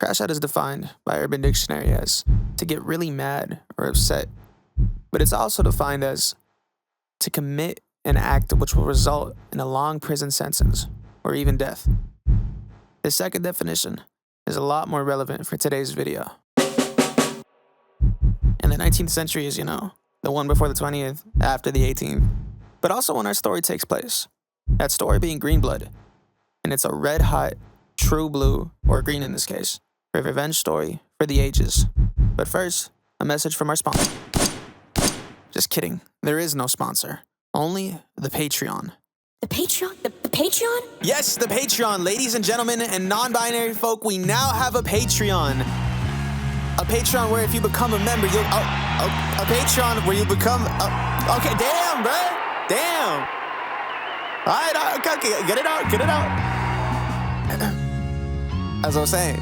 Crash out is defined by Urban Dictionary as to get really mad or upset, but it's also defined as to commit an act which will result in a long prison sentence or even death. The second definition is a lot more relevant for today's video. And the 19th century is, the one before the 20th, after the 18th, but also when our story takes place. That story being Green Blood, and it's a red-hot, true blue, or green in this case, revenge story for the ages. But first, a message from our sponsor. Just kidding, there is no sponsor, only the Patreon. The Patreon? The Patreon? Yes, the Patreon, ladies and gentlemen and non-binary folk, we now have a Patreon. A Patreon where if you become a member, you'll... a Patreon where you become... okay, damn, bro. Damn. All right, okay, get it out. As I was saying,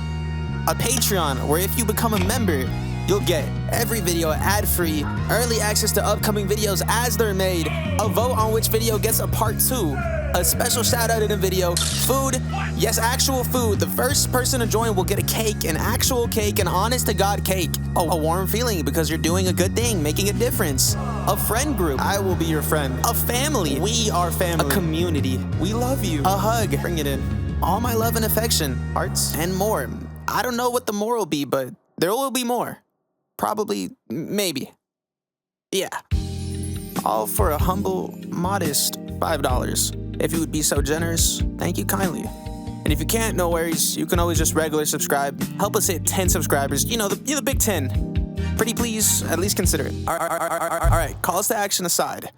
a Patreon where if you become a member, you'll get every video ad-free, early access to upcoming videos as they're made, a vote on which video gets a part 2, a special shout-out in a video, food, yes, actual food. The first person to join will get a cake, an actual cake, an honest-to-God cake, a warm feeling because you're doing a good thing, making a difference, a friend group, I will be your friend, a family, we are family, a community, we love you, a hug, bring it in, all my love and affection, hearts, and more. I don't know what the more will be, but there will be more. Probably, maybe. Yeah. All for a humble, modest $5. If you would be so generous, thank you kindly. And if you can't, no worries. You can always just regular subscribe. Help us hit 10 subscribers. The big 10. Pretty please, at least consider it. All right, calls to action aside.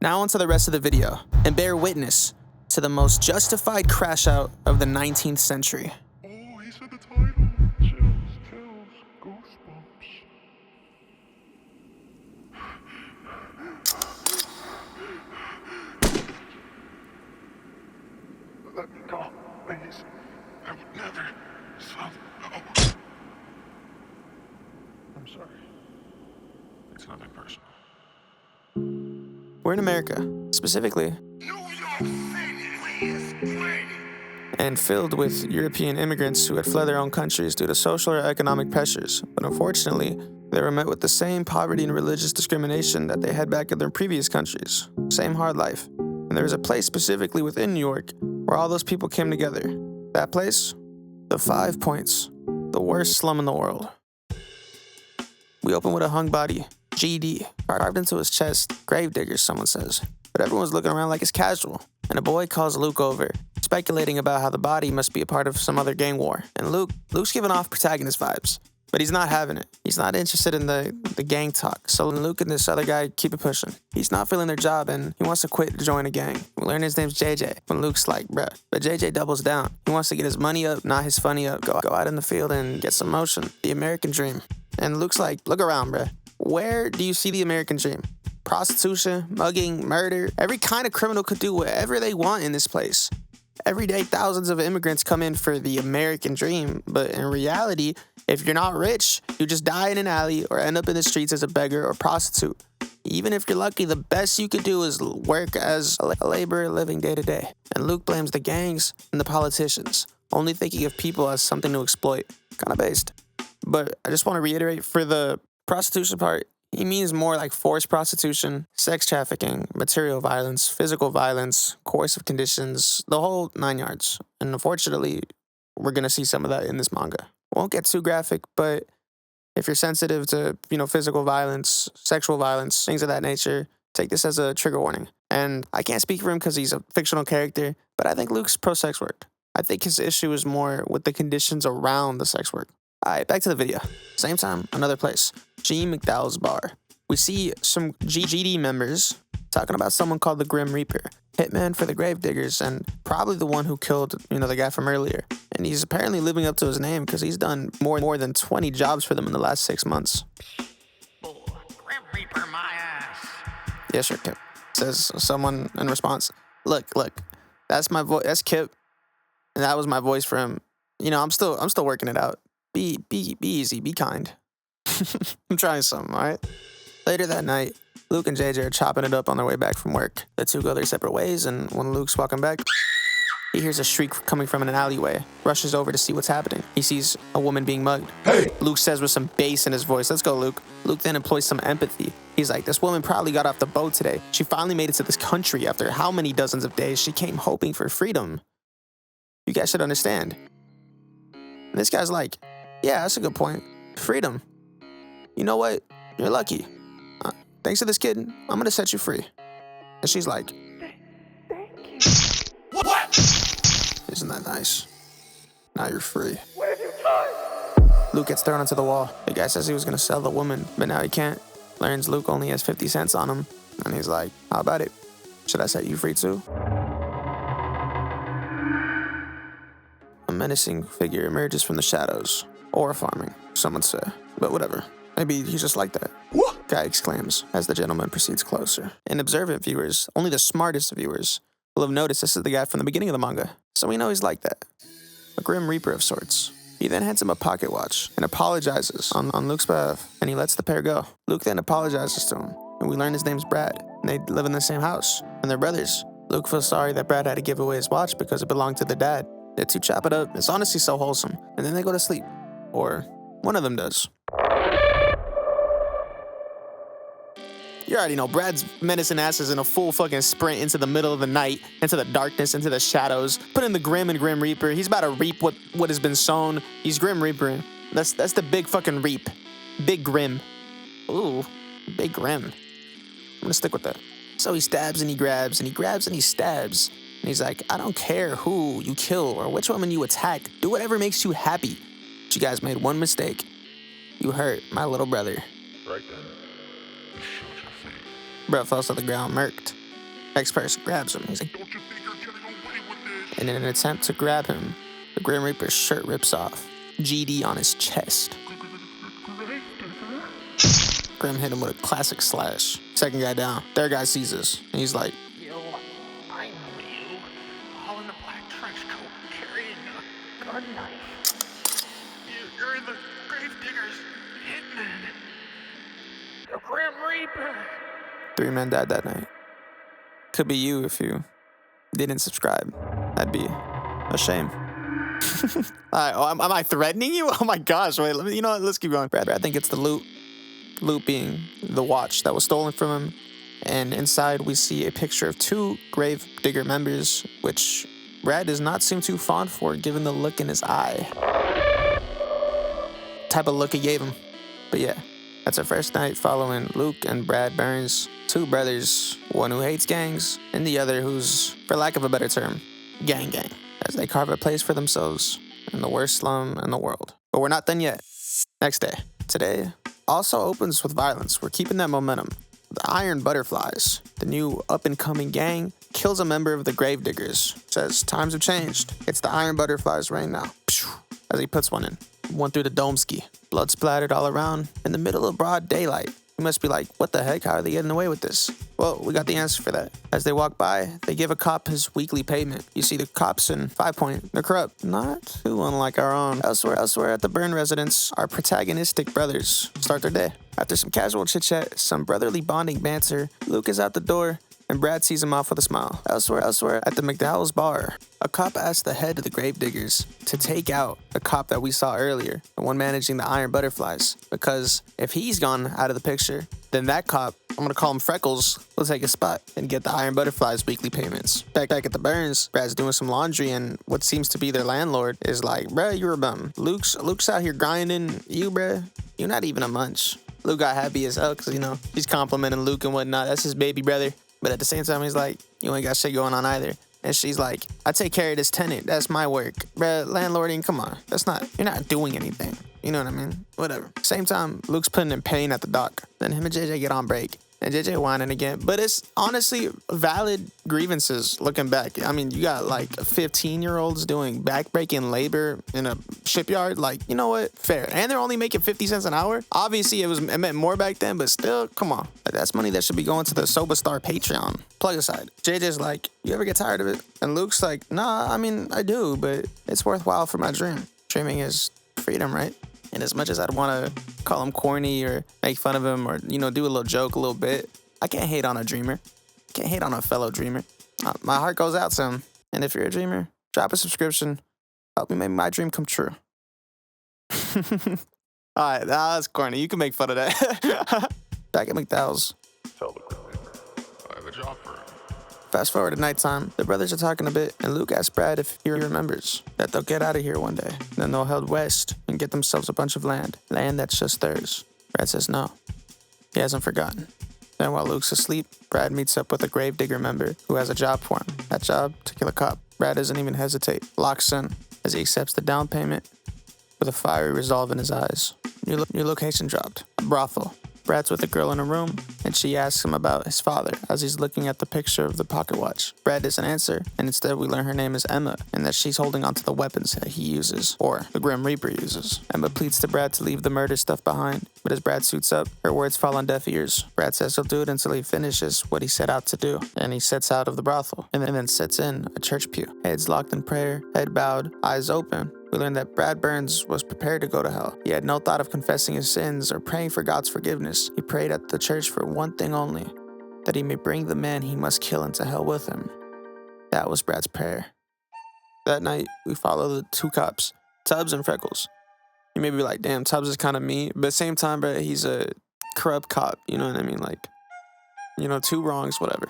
Now onto the rest of the video. And bear witness to the most justified crash out of the 19th century. Oh, he said the title. Chills, goosebumps. Let me go, please. I would never stop. Oh. I'm sorry. It's nothing personal. We're in America, specifically, New York City, please. and filled with European immigrants who had fled their own countries due to social or economic pressures. But unfortunately, they were met with the same poverty and religious discrimination that they had back in their previous countries. Same hard life. And there was a place specifically within New York where all those people came together. That place? The 5 Points, the worst slum in the world. We open with a hung body, GD, carved into his chest, gravediggers, someone says. But everyone's looking around like it's casual. And a boy calls Luke over, speculating about how the body must be a part of some other gang war. And Luke's giving off protagonist vibes, but he's not having it. He's not interested in the gang talk. So Luke and this other guy keep it pushing. He's not feeling their job and he wants to quit to join a gang. We learn his name's JJ. When Luke's like, bruh. But JJ doubles down. He wants to get his money up, not his funny up. Go out in the field and get some motion. The American dream. And Luke's like, look around, bruh. Where do you see the American dream? Prostitution, mugging, murder. Every kind of criminal could do whatever they want in this place. Every day, thousands of immigrants come in for the American dream, but in reality, if you're not rich, you just die in an alley or end up in the streets as a beggar or prostitute. Even if you're lucky, the best you could do is work as a laborer living day to day. And Luke blames the gangs and the politicians, only thinking of people as something to exploit. Kind of based. But I just want to reiterate, for the prostitution part, he means more like forced prostitution, sex trafficking, material violence, physical violence, coercive conditions, the whole 9 yards. And unfortunately, we're going to see some of that in this manga. Won't get too graphic, but if you're sensitive to, physical violence, sexual violence, things of that nature, take this as a trigger warning. And I can't speak for him because he's a fictional character, but I think Luke's pro-sex work. I think his issue is more with the conditions around the sex work. All right, back to the video. Same time, another place. G. McDowell's bar. We see some GGD members talking about someone called the Grim Reaper, hitman for the gravediggers, and probably the one who killed, the guy from earlier. And he's apparently living up to his name because he's done more than 20 jobs for them in the last 6 months. Grim Reaper my ass. Yes, sir, Kip. Says someone in response. Look, that's my voice. That's Kip, and that was my voice for him. I'm still working it out. Be easy, be kind. I'm trying something, all right? Later that night, Luke and JJ are chopping it up on their way back from work. The two go their separate ways, and when Luke's walking back, He hears a shriek coming from an alleyway, rushes over to see what's happening. He sees a woman being mugged. Hey! Luke says with some bass in his voice, "Let's go, Luke." Luke then employs some empathy. He's like, "This woman probably got off the boat today. She finally made it to this country after how many dozens of days. She came hoping for freedom. You guys should understand." And this guy's like, "Yeah, that's a good point. Freedom. You know what? You're lucky. Thanks to this kid, I'm gonna set you free." And she's like, Thank you. What? "Isn't that nice? Now you're free." What have you done? Luke gets thrown into the wall. The guy says he was gonna sell the woman, but now he can't. Learns Luke only has 50 cents on him. And he's like, "How about it? Should I set you free too?" A menacing figure emerges from the shadows. Or farming, some would say. But whatever. Maybe he's just like that. "What?" Guy exclaims as the gentleman proceeds closer. And observant viewers, only the smartest viewers, will have noticed this is the guy from the beginning of the manga. So we know he's like that. A grim reaper of sorts. He then hands him a pocket watch and apologizes on Luke's behalf, and he lets the pair go. Luke then apologizes to him, and we learn his name's Brad, and they live in the same house, and they're brothers. Luke feels sorry that Brad had to give away his watch because it belonged to the dad. The two chop it up. It's honestly so wholesome. And then they go to sleep. Or one of them does. You already know, Brad's menacing ass is in a full fucking sprint into the middle of the night, into the darkness, into the shadows. Put in the Grim and Grim Reaper. He's about to reap what has been sown. He's Grim Reapering. That's the big fucking reap. Big Grim. Ooh, Big Grim. I'm gonna stick with that. So he stabs and he grabs and he grabs and he stabs. And he's like, "I don't care who you kill or which woman you attack. Do whatever makes you happy. But you guys made one mistake. You hurt my little brother." Right then. You showed your fate. Bro falls to the ground, murked. Next person grabs him. He's like, Don't you think you're getting away with this? and in an attempt to grab him, the Grim Reaper's shirt rips off. GD on his chest. Grim hit him with a classic slash. Second guy down. Third guy sees us, and he's like, You, I know you. All in a black trench coat, carrying a gun knife. You're the gravedigger's hitman. The Grim Reaper. 3 men died that night. Could be you if you didn't subscribe. That'd be a shame. Am I threatening you? Oh my gosh, wait, you know what, let's keep going. Brad, I think it's the loot. Loot being the watch that was stolen from him. And inside we see a picture of 2 grave digger members, which Brad does not seem too fond for given the look in his eye. Type of look he gave him. But yeah, that's our first night following Luke and Brad Burns, 2 brothers, one who hates gangs, and the other who's, for lack of a better term, gang, as they carve a place for themselves in the worst slum in the world. But we're not done yet. Next day. Today also opens with violence. We're keeping that momentum. The Iron Butterflies, the new up-and-coming gang, kills a member of the Gravediggers. Says, times have changed. It's the Iron Butterflies reign now. As he puts one in. One through the dome ski. Blood splattered all around in the middle of broad daylight. You must be like, what the heck? How are they getting away with this? Well, we got the answer for that. As they walk by, they give a cop his weekly payment. You see the cops in 5 Point. They're corrupt. Not too unlike our own. Elsewhere at the Burn residence, our protagonistic brothers start their day. After some casual chit-chat, some brotherly bonding banter, Luke is out the door, and Brad sees him off with a smile. Elsewhere at the McDowell's bar, a cop asks the head of the Gravediggers to take out the cop that we saw earlier, the one managing the Iron Butterflies, because if he's gone out of the picture, then that cop, I'm gonna call him Freckles, will take his spot and get the Iron Butterflies weekly payments. Back at the Burns, Brad's doing some laundry, and what seems to be their landlord is like, "Bruh, you're a bum. Luke's out here grinding. You, bruh, you're not even a munch." Luke got happy as hell because, you know, he's complimenting Luke and whatnot. That's his baby brother. But at the same time, he's like, "You ain't got shit going on either." And she's like, "I take care of this tenant. That's my work." Bruh, landlording, come on. You're not doing anything. You know what I mean? Whatever. Same time, Luke's putting in pain at the dock. Then him and JJ get on break. And JJ whining again. But it's honestly valid grievances looking back. I mean, you got like 15-year-olds doing backbreaking labor in a shipyard. Like, you know what? Fair. And they're only making 50 cents an hour. Obviously, it meant more back then, but still, come on. That's money that should be going to the Sobastar Patreon. Plug aside. JJ's like, "You ever get tired of it?" And Luke's like, "Nah, I mean, I do, but it's worthwhile for my dream." Dreaming is freedom, right? And as much as I'd want to call him corny or make fun of him or, you know, do a little joke a little bit, I can't hate on a dreamer. Can't hate on a fellow dreamer. My heart goes out to him. And if you're a dreamer, drop a subscription. Help me make my dream come true. Alright, that's corny. You can make fun of that. Back at McDowell's. Tell the crew member I have a job for him. Fast forward to nighttime, the brothers are talking a bit, and Luke asks Brad if he remembers that they'll get out of here one day. Then they'll head west and get themselves a bunch of land that's just theirs. Brad says no. He hasn't forgotten. Then while Luke's asleep, Brad meets up with a gravedigger member who has a job for him. That job, to kill a cop. Brad doesn't even hesitate, locks in, as he accepts the down payment with a fiery resolve in his eyes. New location dropped. A brothel. Brad's with a girl in a room, and she asks him about his father as he's looking at the picture of the pocket watch. Brad doesn't answer, and instead we learn her name is Emma, and that she's holding onto the weapons that he uses, or the Grim Reaper uses. Emma pleads to Brad to leave the murder stuff behind, but as Brad suits up, her words fall on deaf ears. Brad says he'll do it until he finishes what he set out to do, and he sets out of the brothel, and then sits in a church pew. Heads locked in prayer, head bowed, eyes open. We learned that Brad Burns was prepared to go to hell. He had no thought of confessing his sins or praying for God's forgiveness. He prayed at the church for one thing only, that he may bring the man he must kill into hell with him. That was Brad's prayer. That night, we follow the two cops, Tubbs and Freckles. You may be like, damn, Tubbs is kind of mean, but at the same time, Brad, he's a corrupt cop, you know what I mean? Like, you know, two wrongs, whatever.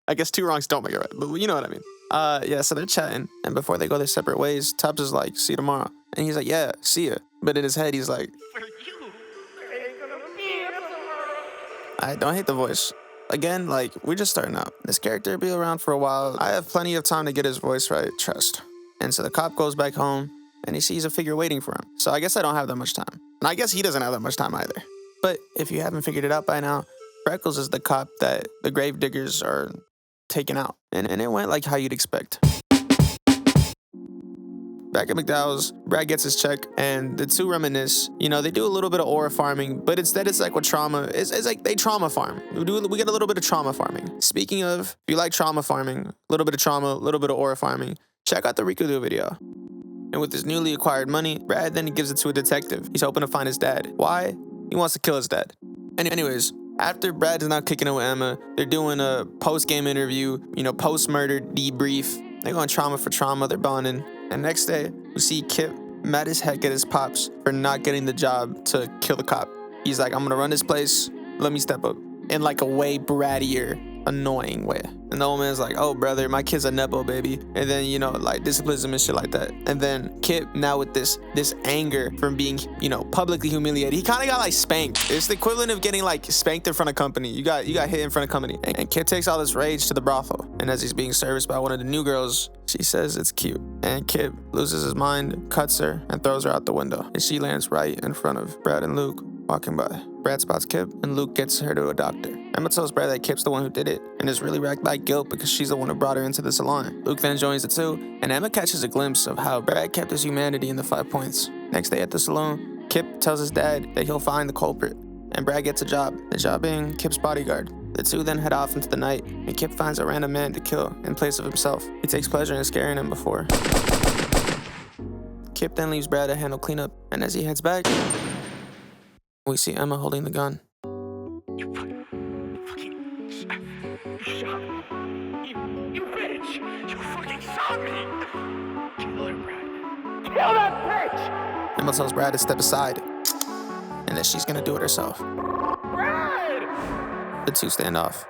I guess two wrongs don't make it right, but you know what I mean. Yeah, so they're chatting, and before they go their separate ways, Tubbs is like, see you tomorrow. And he's like, yeah, see ya. But in his head, he's like, For you, there ain't gonna be a tomorrow. I don't hate the voice. Again, like, we're just starting out. This character will be around for a while. I have plenty of time to get his voice right, trust. And so the cop goes back home, and he sees a figure waiting for him. So I guess I don't have that much time. And I guess he doesn't have that much time either. But if you haven't figured it out by now, Freckles is the cop that the gravediggers are taken out. And it went like how you'd expect. Back at McDowell's, Brad gets his check, and the two reminisce. You know, they do a little bit of aura farming, but instead it's like with trauma. It's like they trauma farm. We get a little bit of trauma farming. Speaking of, if you like trauma farming, a little bit of trauma, a little bit of aura farming, check out the Rikudu video. And with his newly acquired money, Brad then gives it to a detective. He's hoping to find his dad. Why? He wants to kill his dad. Anyways, after Brad is now kicking it with Emma, they're doing a post-game interview, you know, post-murder debrief. They're going trauma for trauma, they're bonding. And next day, we see Kip mad as heck at his pops for not getting the job to kill the cop. He's like, I'm gonna run this place, let me step up. In like a way brattier, annoying way. And the old man's like, oh brother, my kid's a nepo baby. And then, you know, like disciplines him and shit like that. And then Kip, now with this anger from being, you know, publicly humiliated, he kind of got like spanked. It's the equivalent of getting like spanked in front of company. You got hit in front of company. And Kip takes all this rage to the brothel. And as he's being serviced by one of the new girls, she says it's cute. And Kip loses his mind, cuts her, and throws her out the window. And she lands right in front of Brad and Luke walking by. Brad spots Kip, and Luke gets her to a doctor. Emma tells Brad that Kip's the one who did it, and is really racked by guilt because she's the one who brought her into the salon. Luke then joins the two, and Emma catches a glimpse of how Brad kept his humanity in the 5 points. Next day at the saloon, Kip tells his dad that he'll find the culprit, and Brad gets a job, the job being Kip's bodyguard. The two then head off into the night, and Kip finds a random man to kill in place of himself. He takes pleasure in scaring him before. Kip then leaves Brad to handle cleanup, and as he heads back, we see Emma holding the gun. You shot me. You bitch. You fucking shot me. Kill her, Brad. Kill that bitch. Emma tells Brad to step aside, and that she's gonna do it herself. Brad. The two stand off.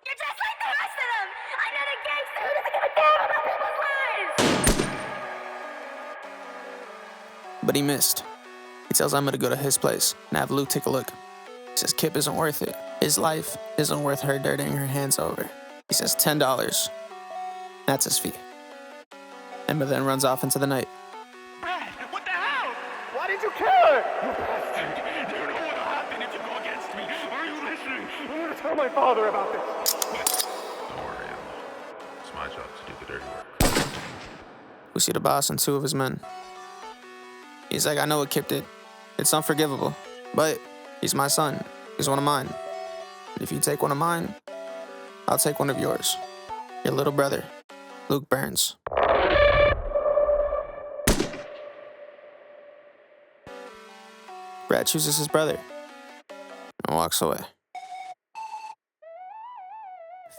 You're just like the rest of them! I'm not a gangster who doesn't give a damn about people's lives! But he missed. He tells Emma to go to his place and have Luke take a look. He says Kip isn't worth it. His life isn't worth her dirtying her hands over. He says $10. That's his fee. Emma then runs off into the night. Brad, what the hell? Why did you kill her? You bastard. You know what'll happen if you go against me. Are you listening? I'm gonna tell my father about this. Don't worry, Emma. It's my job to do the dirty work. We see the boss and two of his men. He's like, I know what Kip did. It's unforgivable. But he's my son. He's one of mine. And if you take one of mine, I'll take one of yours. Your little brother, Luke Burns. Brad chooses his brother and walks away.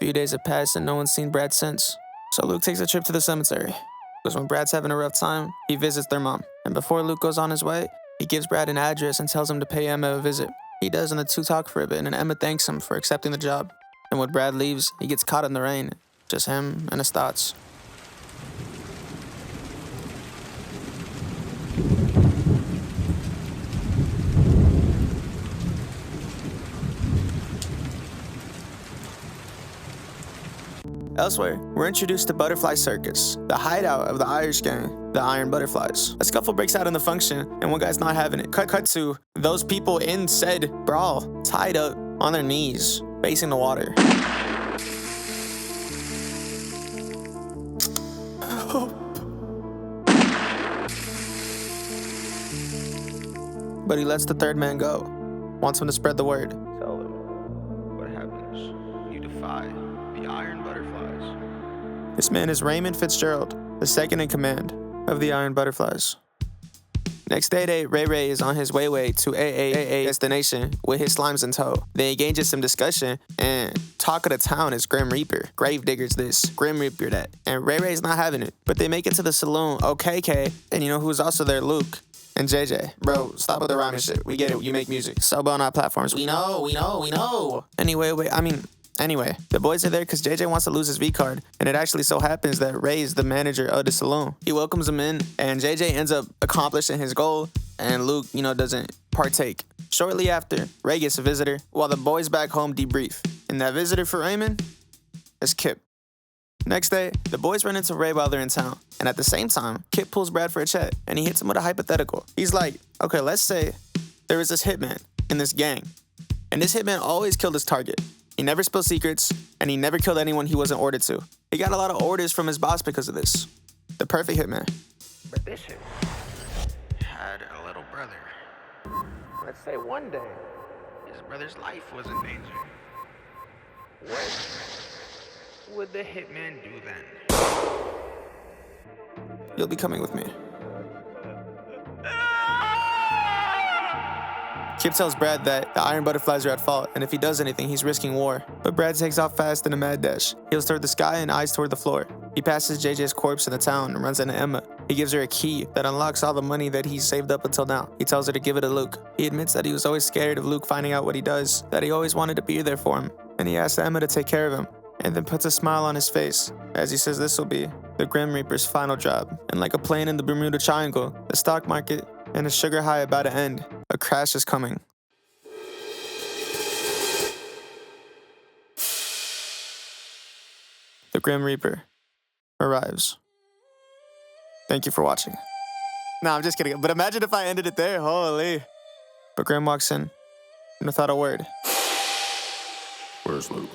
A few days have passed and no one's seen Brad since. So Luke takes a trip to the cemetery. Because when Brad's having a rough time, he visits their mom. And before Luke goes on his way, he gives Brad an address and tells him to pay Emma a visit. He does, and the two talk for a bit, and Emma thanks him for accepting the job. And when Brad leaves, he gets caught in the rain. Just him and his thoughts. Elsewhere, we're introduced to Butterfly Circus, the hideout of the Irish gang, the Iron Butterflies. A scuffle breaks out in the function, and one guy's not having it. Cut to those people in said brawl, tied up on their knees, facing the water. But he lets the third man go, wants him to spread the word. Tell them what happens. You defy the Iron Butterflies. This man is Raymond Fitzgerald, the second in command of the Iron Butterflies. Next day, Ray is on his way to a destination with his slimes in tow. They engage in some discussion, and talk of the town is Grim Reaper. Gravediggers this, Grim Reaper that. And Ray's not having it. But they make it to the saloon, OKK, and you know who's also there? Luke. And JJ. Bro, stop with the rhyming shit. We get it, you make music. Sub on our platforms. We know. Anyway, the boys are there because JJ wants to lose his V card, and it actually so happens that Ray is the manager of the saloon. He welcomes him in, and JJ ends up accomplishing his goal, and Luke, doesn't partake. Shortly after, Ray gets a visitor, while the boys back home debrief. And that visitor for Raymond is Kip. Next day, the boys run into Ray while they're in town, and at the same time, Kip pulls Brad for a chat, and he hits him with a hypothetical. He's like, okay, let's say there is this hitman in this gang, and this hitman always killed his target. He never spilled secrets, and he never killed anyone he wasn't ordered to. He got a lot of orders from his boss because of this. The perfect hitman. But this shit had a little brother. Let's say one day his brother's life was in danger. What would the hitman do then? You'll be coming with me. Kip tells Brad that the Iron Butterflies are at fault, and if he does anything, he's risking war. But Brad takes off fast in a mad dash. He looks toward the sky and eyes toward the floor. He passes JJ's corpse in the town and runs into Emma. He gives her a key that unlocks all the money that he's saved up until now. He tells her to give it to Luke. He admits that he was always scared of Luke finding out what he does, that he always wanted to be there for him, and he asks Emma to take care of him, and then puts a smile on his face as he says this will be the Grim Reaper's final job. And like a plane in the Bermuda Triangle, the stock market and the sugar high about to end, a crash is coming. The Grim Reaper arrives. Thank you for watching. Nah, I'm just kidding. But imagine if I ended it there. Holy. But Grim walks in, and without a word. Where's Luke?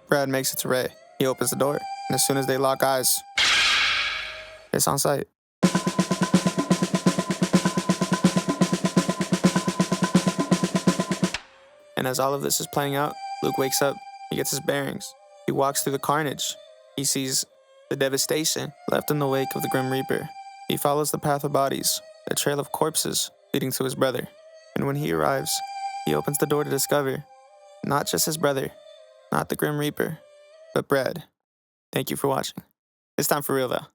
Brad makes it to Ray. He opens the door, and as soon as they lock eyes, it's on sight. And as all of this is playing out, Luke wakes up. He gets his bearings. He walks through the carnage. He sees the devastation left in the wake of the Grim Reaper. He follows the path of bodies, a trail of corpses leading to his brother. And when he arrives, he opens the door to discover not just his brother, not the Grim Reaper, but Brad. Thank you for watching. It's time for real, though.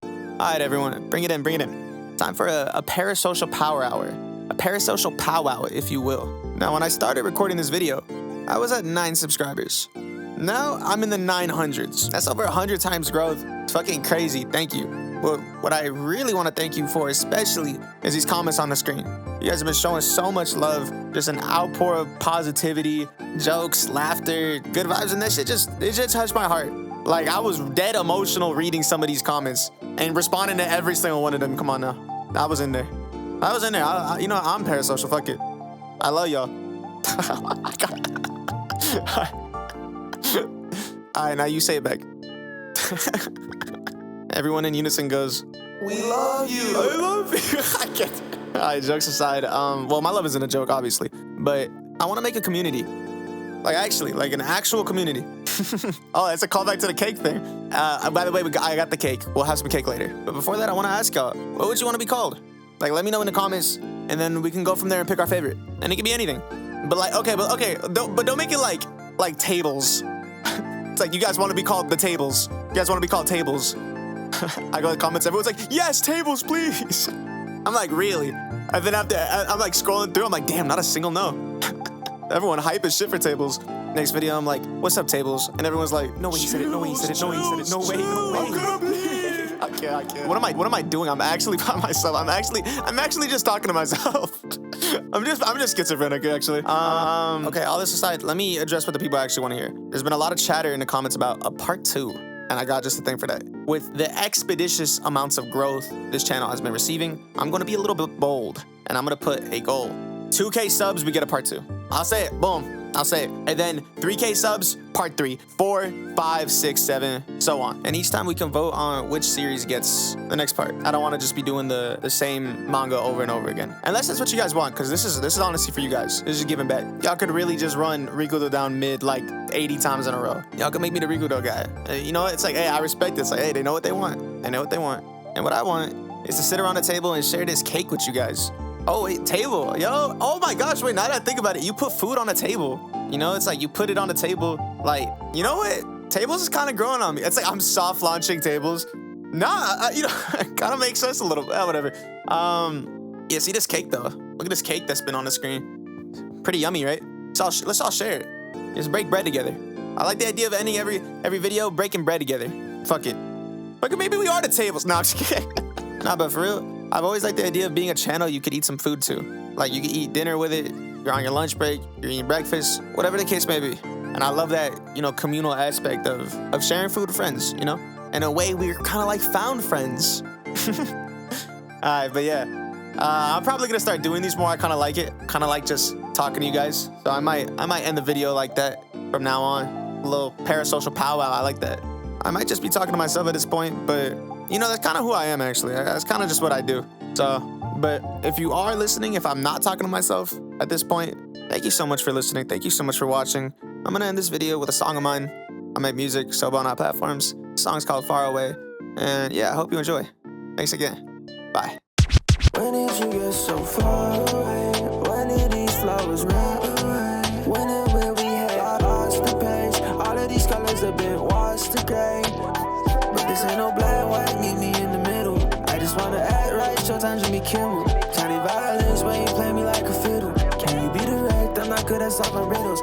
All right, everyone, bring it in. Time for a parasocial power hour. A parasocial powwow, if you will. Now, when I started recording this video, I was at 9 subscribers. Now, I'm in the 900s. That's over 100 times growth. It's fucking crazy. Thank you. But what I really want to thank you for especially is these comments on the screen. You guys have been showing so much love. Just an outpour of positivity, jokes, laughter, good vibes, and that shit it just touched my heart. Like, I was dead emotional reading some of these comments and responding to every single one of them. Come on now. I was in there. I'm parasocial. Fuck it. I love y'all. All right, now you say it back. Everyone in unison goes, "We love you." I love you. I get it. All right, jokes aside. Well, my love isn't a joke, obviously, but I want to make a community. Like an actual community. Oh, it's a callback to the cake thing. By the way, I got the cake. We'll have some cake later. But before that, I want to ask y'all, what would you want to be called? Like, let me know in the comments, and then we can go from there and pick our favorite. And it can be anything. But don't make it like like tables. It's like, you guys want to be called the tables. You guys want to be called tables. I go in the comments, everyone's like, yes, tables, please. I'm like, really? And then after, I'm like scrolling through, I'm like, damn, not a single no. Everyone hype as shit for tables. Next video, I'm like, what's up, tables? And everyone's like, no way he said it, no way he said it, no way he said it, no way, no way. I can't. What am I doing? I'm actually by myself. I'm actually just talking to myself. I'm just schizophrenic, actually. Okay, all this aside, let me address what the people actually want to hear. There's been a lot of chatter in the comments about a part 2, and I got just a thing for that. With the expeditious amounts of growth this channel has been receiving, I'm gonna be a little bit bold, and I'm gonna put a goal. 2K subs, we get a part 2. I'll say it, boom. I'll say it. And then 3K subs, part 3, 4, 5, 6, 7, so on. And each time we can vote on which series gets the next part. I don't want to just be doing the same manga over and over again. Unless that's what you guys want, because this is honestly for you guys. This is giving back. Y'all could really just run Rikudo down mid like 80 times in a row. Y'all could make me the Rikudo guy. You know, it's like, hey, I respect it. It's like, hey, they know what they want. They know what they want. And what I want is to sit around the table and share this cake with you guys. Oh, wait, table. Yo, oh my gosh, wait, now that I think about it, you put food on a table. You know, it's like you put it on a table. Like, you know what? Tables is kind of growing on me. It's like I'm soft launching tables. Nah, you know, it kind of makes sense a little bit. Whatever. Yeah, see this cake though. Look at this cake that's been on the screen. Pretty yummy, right? Let's all share it. Just break bread together. I like the idea of ending every video breaking bread together. Fuck it. Fuck it, maybe we are the tables. Nah, I'm just kidding. Nah, but for real, I've always liked the idea of being a channel you could eat some food to. Like, you could eat dinner with it, you're on your lunch break, you're eating breakfast, whatever the case may be. And I love that, you know, communal aspect of sharing food with friends, you know? In a way, we're kind of like found friends. Alright, but yeah. I'm probably gonna start doing these more. I kind of like it. Kind of like just talking to you guys. So I might end the video like that from now on. A little parasocial powwow, I like that. I might just be talking to myself at this point, but you know, that's kind of who I am, actually. That's kind of just what I do. So, but if you are listening, if I'm not talking to myself at this point, thank you so much for listening. Thank you so much for watching. I'm gonna end this video with a song of mine. I make music, so on all platforms. The song's called Far Away. And yeah, I hope you enjoy. Thanks again. Bye. When did you get so far away? When did these flowers run away? When we had lost the pace? All of these colors have been washed to gray. But this ain't no black and white, meet me in the middle. I just wanna act right, showtime Jimmy Kimmel. Tiny violins when you play me like a fiddle. Can you be direct? I'm not good at solving riddles.